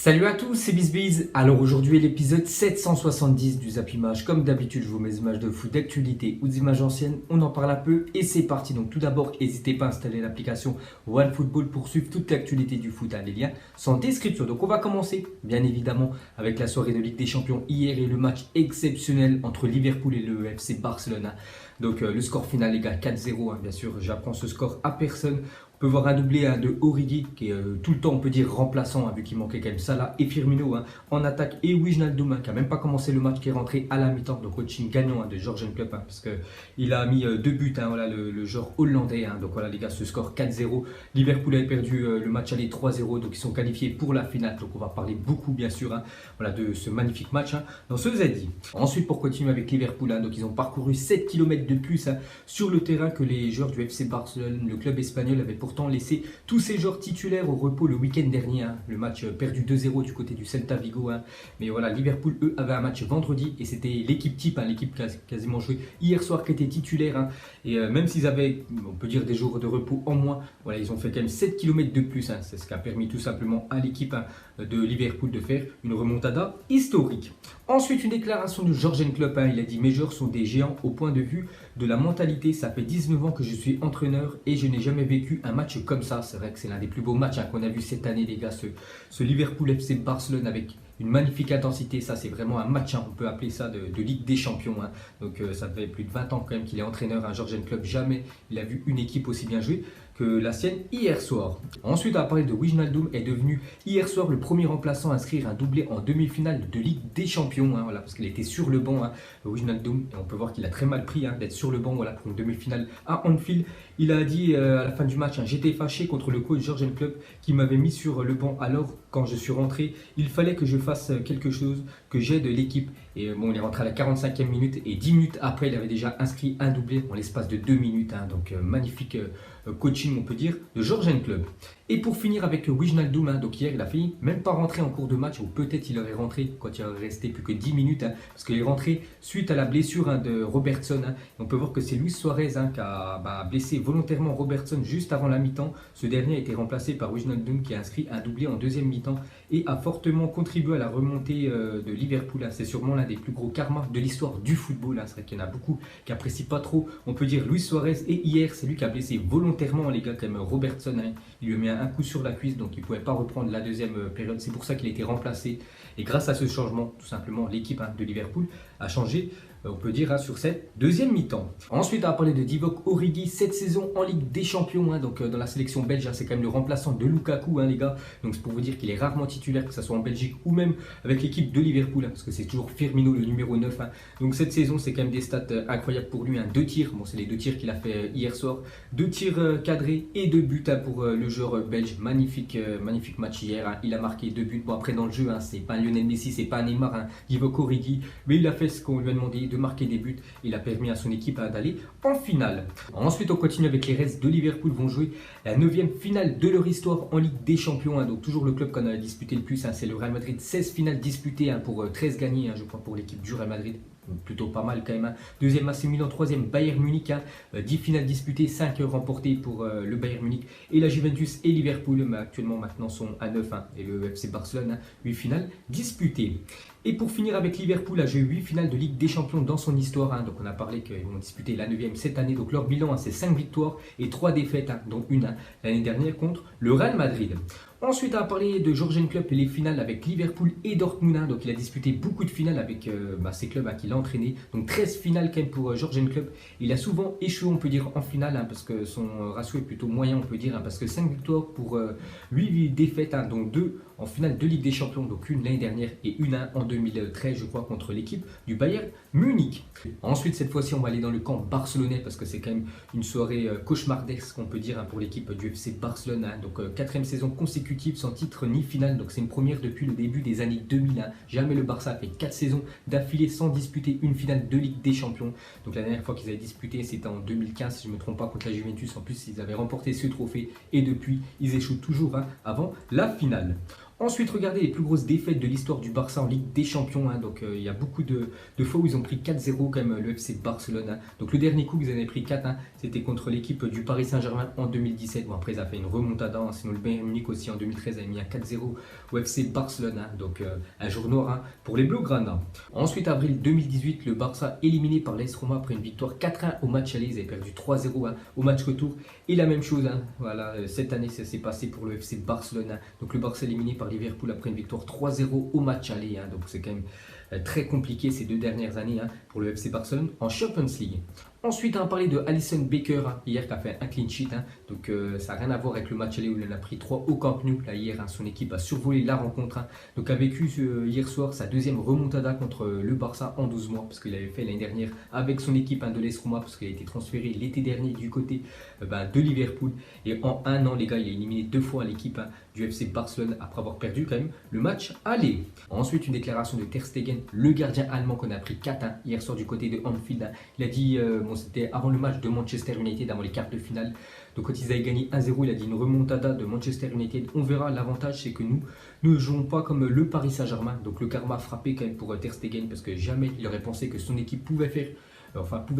Salut à tous, c'est BizBiz. Alors aujourd'hui l'épisode 770 du Zap Image. Comme d'habitude, je vous mets des images de foot d'actualité ou des images anciennes. On en parle un peu et c'est parti. Donc tout d'abord, n'hésitez pas à installer l'application OneFootball pour suivre toute l'actualité du foot. Les liens sont en description. Donc on va commencer bien évidemment avec la soirée de Ligue des Champions hier et le match exceptionnel entre Liverpool et le FC Barcelone. Donc le score final les gars, 4-0. Bien sûr, j'apprends ce score à personne. On peut voir un doublé de Origi qui est tout le temps on peut dire remplaçant vu qu'il manquait quand même Salah et Firmino en attaque et Wijnaldum qui n'a même pas commencé le match qui est rentré à la mi-temps. Donc coaching gagnant de Jürgen Klopp parce qu'il a mis deux buts voilà, le genre hollandais. Donc voilà les gars, ce score 4-0. Liverpool avait perdu le match aller 3-0 donc ils sont qualifiés pour la finale. Donc on va parler beaucoup bien sûr voilà, de ce magnifique match dans ce Z. Ensuite pour continuer avec Liverpool donc ils ont parcouru 7 km de plus sur le terrain que les joueurs du FC Barcelone. Le club espagnol avait pourtant laissé tous ses joueurs titulaires au repos le week-end dernier. Le match perdu 2-0 du côté du Celta Vigo. Mais voilà, Liverpool, eux, avaient un match vendredi et c'était l'équipe type, l'équipe qui a quasiment joué hier soir qui était titulaire. Et même s'ils avaient, on peut dire, des jours de repos en moins, voilà, ils ont fait quand même 7 km de plus. C'est ce qui a permis tout simplement à l'équipe de Liverpool de faire une remontada historique. Ensuite, une déclaration de Jürgen Klopp. Il a dit: mes joueurs sont des géants au point de vue de la mentalité. Ça fait 19 ans que je suis entraîneur et je n'ai jamais vécu un match comme ça. C'est vrai que c'est l'un des plus beaux matchs qu'on a vu cette année, les gars. Ce Liverpool FC Barcelone avec une magnifique intensité. Ça, c'est vraiment un match. On peut appeler ça de Ligue des Champions. Donc, ça fait plus de 20 ans quand même qu'il est entraîneur. Jürgen Klopp, jamais il a vu une équipe aussi bien jouer que la sienne hier soir. Ensuite, on va parler de Wijnaldum, est devenu hier soir le premier remplaçant à inscrire un doublé en demi-finale de Ligue des Champions. Voilà, parce qu'il était sur le banc. Wijnaldum, et on peut voir qu'il a très mal pris d'être sur le banc voilà, pour une demi-finale à Anfield. Il a dit à la fin du match: j'étais fâché contre le coach Jürgen Klopp qui m'avait mis sur le banc. Alors, quand je suis rentré, il fallait que je fasse quelque chose, que j'aide l'équipe. Et bon, il est rentré à la 45e minute et 10 minutes après, il avait déjà inscrit un doublé en l'espace de 2 minutes. Donc, magnifique coaching, on peut dire, de Jürgen Klopp. Et pour finir avec Wijnaldum, donc hier, il a failli même pas rentrer en cours de match, ou peut-être il aurait rentré quand il aurait resté plus que 10 minutes, parce qu'il est rentré suite à la blessure de Robertson. Et on peut voir que c'est Luis Suarez qui a blessé volontairement Robertson juste avant la mi-temps. Ce dernier a été remplacé par Wijnaldum qui a inscrit un doublé en deuxième mi-temps et a fortement contribué à la remontée de Liverpool. C'est sûrement l'un des plus gros karmas de l'histoire du football. C'est vrai qu'il y en a beaucoup qui n'apprécient pas trop, on peut dire, Luis Suarez. Et hier, c'est lui qui a blessé volontairement les gars comme Robertson. Il lui a mis un coup sur la cuisse, donc il ne pouvait pas reprendre la deuxième période. C'est pour ça qu'il a été remplacé. Et grâce à ce changement, tout simplement, l'équipe de Liverpool a changé, on peut dire, sur cette deuxième mi-temps. Ensuite, on va parler de Divock Origi, cette saison en Ligue des Champions. Donc dans la sélection belge, c'est quand même le remplaçant de Lukaku, les gars. Donc c'est pour vous dire qu'il est rarement titulaire, que ce soit en Belgique ou même avec l'équipe de Liverpool, parce que c'est toujours Firmino, le numéro 9. Donc cette saison, c'est quand même des stats incroyables pour lui. 2 tirs, bon, c'est les 2 tirs qu'il a fait hier soir. 2 tirs cadrés et 2 buts pour le joueur belge. Magnifique match hier. Il a marqué 2 buts. Bon, après, dans le jeu, c'est pas un Lionel Messi, c'est pas un Neymar, Divock Origi. Mais il a fait ce qu'on lui a demandé, de marquer des buts. Il a permis à son équipe d'aller en finale. Ensuite, on continue avec les Reds de Liverpool, vont jouer la 9e finale de leur histoire en Ligue des Champions. Donc toujours le club qu'on a disputé le plus, c'est le Real Madrid. 16 finales disputées pour 13 gagnées, je crois, pour l'équipe du Real Madrid. Plutôt pas mal quand même. Deuxième AC Milan, troisième Bayern Munich. 10 finales disputées, 5 remportées pour le Bayern Munich. Et la Juventus et Liverpool actuellement maintenant sont à 9. Et le FC Barcelone, 8 finales disputées. Et pour finir avec Liverpool, a joué 8 finales de Ligue des Champions dans son histoire. Donc on a parlé qu'ils vont disputer la 9e cette année. Donc leur bilan, c'est 5 victoires et 3 défaites, dont une l'année dernière contre le Real Madrid. Ensuite, on va parler de Jürgen Klopp et les finales avec Liverpool et Dortmund. Donc il a disputé beaucoup de finales avec ces clubs qu'il a entraînés. Donc 13 finales quand même pour Jürgen Klopp. Il a souvent échoué, on peut dire, en finale, parce que son ratio est plutôt moyen, on peut dire, parce que 5 victoires pour 8 défaites, donc 2 en finale de Ligue des Champions, donc une l'année dernière et une en 2013, je crois, contre l'équipe du Bayern Munich. Ensuite, cette fois-ci, on va aller dans le camp barcelonais parce que c'est quand même une soirée cauchemardesque, on peut dire, pour l'équipe du FC Barcelone. Donc, 4e saison consécutive sans titre ni finale. Donc, c'est une première depuis le début des années 2000. Jamais le Barça a fait 4 saisons d'affilée sans disputer une finale de Ligue des Champions. Donc, la dernière fois qu'ils avaient disputé, c'était en 2015, si je ne me trompe pas, contre la Juventus. En plus, ils avaient remporté ce trophée et depuis, ils échouent toujours avant la finale. Ensuite, regardez les plus grosses défaites de l'histoire du Barça en Ligue des Champions. Donc il y a beaucoup de fois où ils ont pris 4-0 quand même le FC Barcelone. Donc le dernier coup qu'ils avaient pris 4, c'était contre l'équipe du Paris Saint-Germain en 2017. Bon, après, ça a fait une remontada. Sinon, le Bayern Munich aussi en 2013 avait mis un 4-0 au FC Barcelone. Donc un jour noir pour les Blaugrana. Ensuite, avril 2018, le Barça éliminé par l'AS Roma après une victoire 4-1 au match aller. Ils avaient perdu 3-0 au match retour. Et la même chose, voilà, cette année, ça s'est passé pour le FC Barcelone. Donc le Barça éliminé par Liverpool après une victoire 3-0 au match aller. Donc c'est quand même très compliqué ces 2 dernières années pour le FC Barcelone en Champions League. Ensuite, on a parlé de Alisson Becker hier qui a fait un clean sheet. Donc ça n'a rien à voir avec le match aller où il en a pris 3 au Camp Nou. Là, hier, son équipe a survolé la rencontre. Donc a vécu hier soir sa deuxième remontada contre le Barça en 12 mois. Parce qu'il avait fait l'année dernière avec son équipe de l'AS Roma. Parce qu'il a été transféré l'été dernier du côté de Liverpool. Et en un an, les gars, il a éliminé 2 fois l'équipe du FC Barcelone après avoir perdu quand même le match aller. Ensuite, une déclaration de Ter Stegen, le gardien allemand qu'on a pris 4 hier soir du côté de Anfield. Il a dit, c'était avant le match de Manchester United, avant les quarts de finale. Donc quand ils avaient gagné 1-0, il a dit une remontada de Manchester United. On verra, l'avantage c'est que nous ne jouons pas comme le Paris Saint-Germain. Donc le karma a frappé quand même pour Ter Stegen parce que jamais il aurait pensé que son équipe pouvait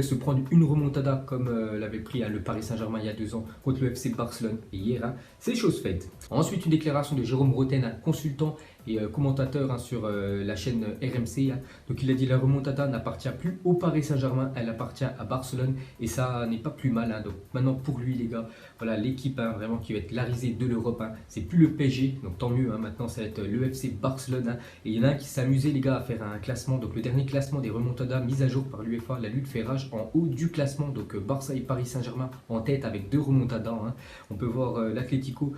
se prendre une remontada comme l'avait pris le Paris Saint-Germain il y a 2 ans contre le FC Barcelone. Et hier, c'est chose faite. Ensuite, une déclaration de Jérôme Roten, consultant et commentateur sur la chaîne RMC. Donc il a dit la remontada n'appartient plus au Paris Saint-Germain, elle appartient à Barcelone et ça n'est pas plus mal. Donc maintenant pour lui les gars, voilà l'équipe vraiment qui va être la risée de l'Europe. C'est plus le PSG, donc tant mieux. Maintenant ça va être le FC Barcelone. Et il y en a un qui s'est amusé les gars à faire un classement. Donc le dernier classement des remontadas mis à jour par l'UEFA, la lutte fait rage en haut du classement. Donc Barça et Paris Saint-Germain en tête avec 2 remontadas. On peut voir l'Atlético,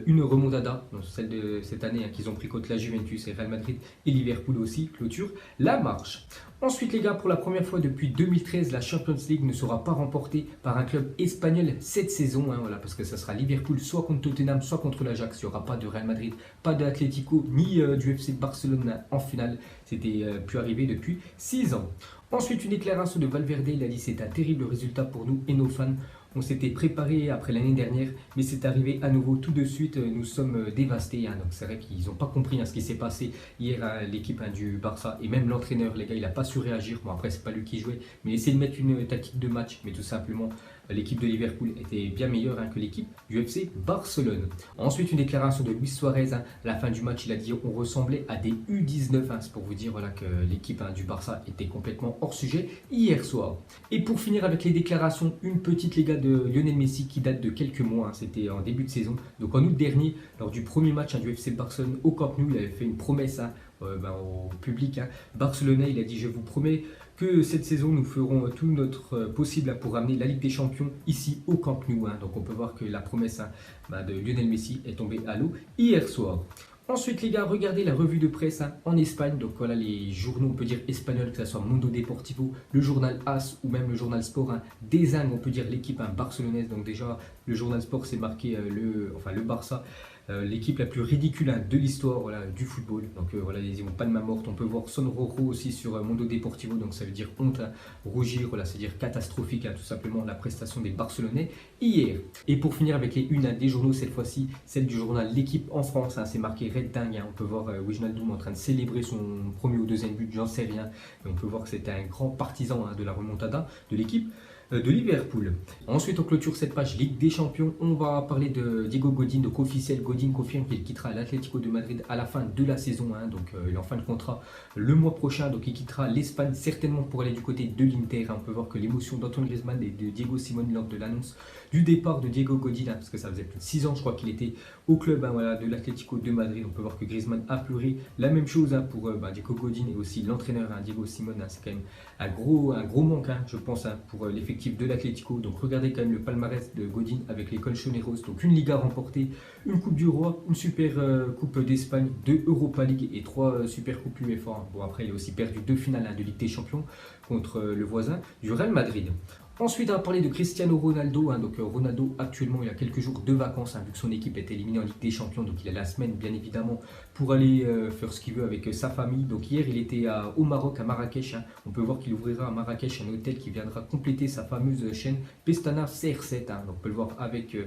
une remontada, donc celle de cette année qu'ils ont pris contre la Juventus et Real Madrid et Liverpool aussi, clôture la marche. Ensuite les gars, pour la première fois depuis 2013, la Champions League ne sera pas remportée par un club espagnol cette saison, voilà, parce que ça sera Liverpool soit contre Tottenham, soit contre l'Ajax. Il n'y aura pas de Real Madrid, pas d'Atlético, ni du FC Barcelone en finale. C'était plus arrivé depuis 6 ans. Ensuite, une déclaration de Valverde, il a dit c'est un terrible résultat pour nous et nos fans. On s'était préparé après l'année dernière, mais c'est arrivé à nouveau tout de suite. Nous sommes dévastés. Donc c'est vrai qu'ils n'ont pas compris ce qui s'est passé hier à l'équipe du Barça. Et même l'entraîneur, les gars, il n'a pas su réagir. Bon, après, c'est pas lui qui jouait, mais essayer de mettre une tactique de match. Mais tout simplement, l'équipe de Liverpool était bien meilleure que l'équipe du FC Barcelone. Ensuite, une déclaration de Luis Suarez. À la fin du match, il a dit on ressemblait à des U19. C'est pour vous dire voilà, que l'équipe du Barça était complètement hors sujet hier soir. Et pour finir avec les déclarations, une petite les gars de Lionel Messi qui date de quelques mois. C'était en début de saison. Donc en août dernier, lors du premier match du FC Barcelone au Camp Nou, il avait fait une promesse au public barcelonais. Il a dit je vous promets que cette saison nous ferons tout notre possible pour ramener la Ligue des Champions ici au Camp Nou. Donc on peut voir que la promesse de Lionel Messi est tombée à l'eau hier soir. Ensuite les gars, regardez la revue de presse en Espagne. Donc voilà les journaux, on peut dire espagnols, que ce soit Mundo Deportivo, le journal AS ou même le journal Sport, désigne on peut dire l'équipe barcelonaise. Donc déjà le journal Sport c'est marqué le Barça, l'équipe la plus ridicule de l'histoire du football. Donc voilà les palma morte. On peut voir Sonrojo aussi sur Mundo Deportivo, donc ça veut dire honte, rougir, voilà, c'est-à-dire catastrophique tout simplement la prestation des Barcelonais hier. Et pour finir avec les unes des journaux, cette fois-ci celle du journal L'équipe en France, c'est marqué Red Dingue. On peut voir Wijnaldum en train de célébrer son premier ou deuxième but, j'en sais rien, mais on peut voir que c'était un grand partisan de la remontada de l'équipe de Liverpool. Ensuite, on clôture cette page Ligue des Champions. On va parler de Diego Godín, donc officiel. Godín confirme qu'il quittera l'Atlético de Madrid à la fin de la saison. Donc, il est en fin de contrat le mois prochain. Donc, il quittera l'Espagne certainement pour aller du côté de l'Inter. On peut voir que l'émotion d'Antoine Griezmann et de Diego Simeone lors de l'annonce du départ de Diego Godín, parce que ça faisait plus de 6 ans, je crois qu'il était au club de l'Atlético de Madrid. On peut voir que Griezmann a pleuré. La même chose pour Diego Godín et aussi l'entraîneur Diego Simeone. C'est quand même un gros manque, je pense, pour l'effectif de l'Atlético. Donc regardez quand même le palmarès de Godín avec les Colchoneros. Donc une Liga remportée, une Coupe du Roi, une Super Coupe d'Espagne, 2 Europa League et 3 Super Coupes UEFA. Bon, après il a aussi perdu 2 finales de Ligue des Champions contre le voisin du Real Madrid. Ensuite, on va parler de Cristiano Ronaldo. Donc Ronaldo, actuellement, il a quelques jours de vacances, vu que son équipe est éliminée en Ligue des Champions. Donc il a la semaine, bien évidemment, pour aller faire ce qu'il veut avec sa famille. Donc hier, il était au Maroc, à Marrakech. On peut voir qu'il ouvrira à Marrakech un hôtel qui viendra compléter sa fameuse chaîne Pestana CR7. Donc on peut le voir avec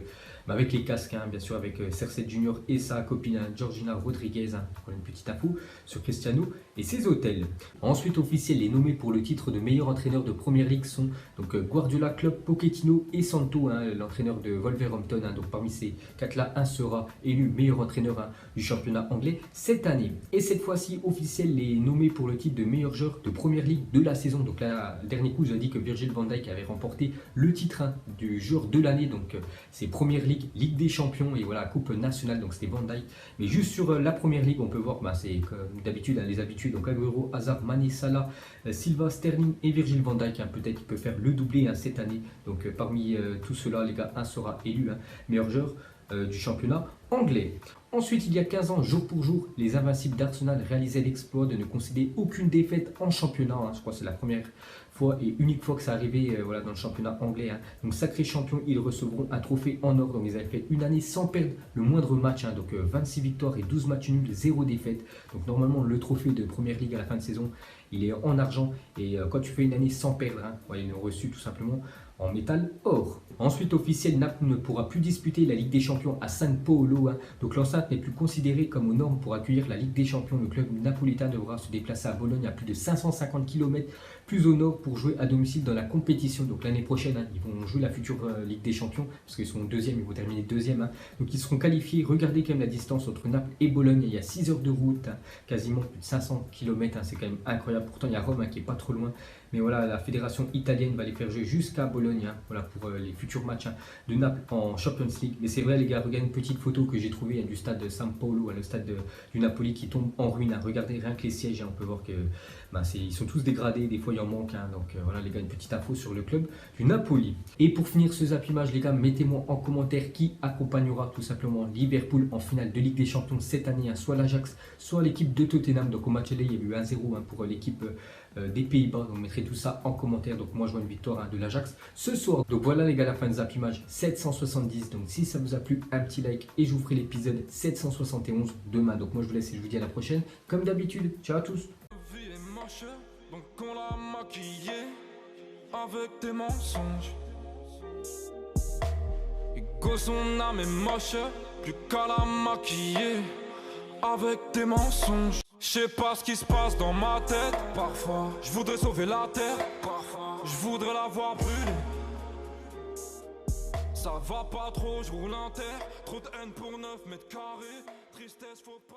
avec les casques, bien sûr, avec Cersei Junior et sa copine Georgina Rodriguez, pour une petite info sur Cristiano et ses hôtels. Ensuite, officiel, les nommés pour le titre de meilleur entraîneur de Première Ligue sont donc Guardiola, Klopp, Pochettino et Santo, l'entraîneur de Wolverhampton. Donc parmi ces quatre-là, un sera élu meilleur entraîneur du championnat anglais cette année. Et cette fois-ci, officiel, les nommés pour le titre de meilleur joueur de Première Ligue de la saison. Donc là, dernier coup, j'ai dit que Virgil van Dijk avait remporté le titre du joueur de l'année. Donc c'est Première Ligue, Ligue des Champions et voilà, Coupe nationale. Donc c'était Van Dijk. Mais juste sur la Première Ligue, on peut voir, c'est comme d'habitude, les habitudes. Donc Agüero, Hazard, Mané, Salah, Silva, Sterling et Virgil van Dijk. Peut-être qu'il peut faire le doublé cette année. Donc parmi tout cela, les gars, un sera élu meilleur joueur du championnat anglais. Ensuite, il y a 15 ans, jour pour jour, les Invincibles d'Arsenal réalisaient l'exploit de ne concéder aucune défaite en championnat. Je crois que c'est la première fois et unique fois que ça arrivait dans le championnat anglais. Donc, sacrés champions, ils recevront un trophée en or. Donc, ils avaient fait une année sans perdre le moindre match. Donc, 26 victoires et 12 matchs nuls, 0 défaite. Donc, normalement, le trophée de Première Ligue à la fin de saison, il est en argent. Et quand tu fais une année sans perdre, ils l'ont reçu tout simplement en métal or. Ensuite, officiel, Naples ne pourra plus disputer la Ligue des Champions à San Paolo. Donc l'enceinte n'est plus considérée comme aux normes pour accueillir la Ligue des Champions. Le club napolitain devra se déplacer à Bologne à plus de 550 km plus au nord pour jouer à domicile dans la compétition. Donc l'année prochaine, ils vont jouer la future Ligue des Champions parce qu'ils sont deuxième, ils vont terminer deuxième. Donc ils seront qualifiés. Regardez quand même la distance entre Naples et Bologne. Il y a 6 heures de route, quasiment plus de 500 km. C'est quand même incroyable. Pourtant, il y a Rome qui est pas trop loin. Mais voilà, la fédération italienne va les faire jouer jusqu'à Bologne voilà, pour les futurs matchs de Naples en Champions League. Mais c'est vrai, les gars, regardez une petite photo que j'ai trouvée du stade de San Paolo, le stade du Napoli qui tombe en ruine. Regardez rien que les sièges, on peut voir que ils sont tous dégradés, des fois il en manque. Donc voilà, les gars, une petite info sur le club du Napoli. Et pour finir ce zappimage, les gars, mettez-moi en commentaire qui accompagnera tout simplement Liverpool en finale de Ligue des Champions cette année, soit l'Ajax, soit l'équipe de Tottenham. Donc au match aller, il y a eu 1-0 pour l'équipe des Pays-Bas. Donc mettrai tout ça en commentaire. Donc moi je vois une victoire de l'Ajax ce soir. Donc voilà les gars, la fin de zappimage 770. Donc si ça vous a plu, un petit like et je vous ferai l'épisode 771 demain. Donc moi je vous laisse et je vous dis à la prochaine. Comme d'habitude, ciao à tous. Donc on l'a maquillé avec des mensonges. Et que son âme est moche, plus qu'à la maquiller avec des mensonges. Je sais pas ce qui se passe dans ma tête. Parfois, je voudrais sauver la terre. Parfois, je voudrais la voir brûler. Ça va pas trop, je roule en terre. Trop de haine pour 9 mètres carrés. Tristesse, faut pas.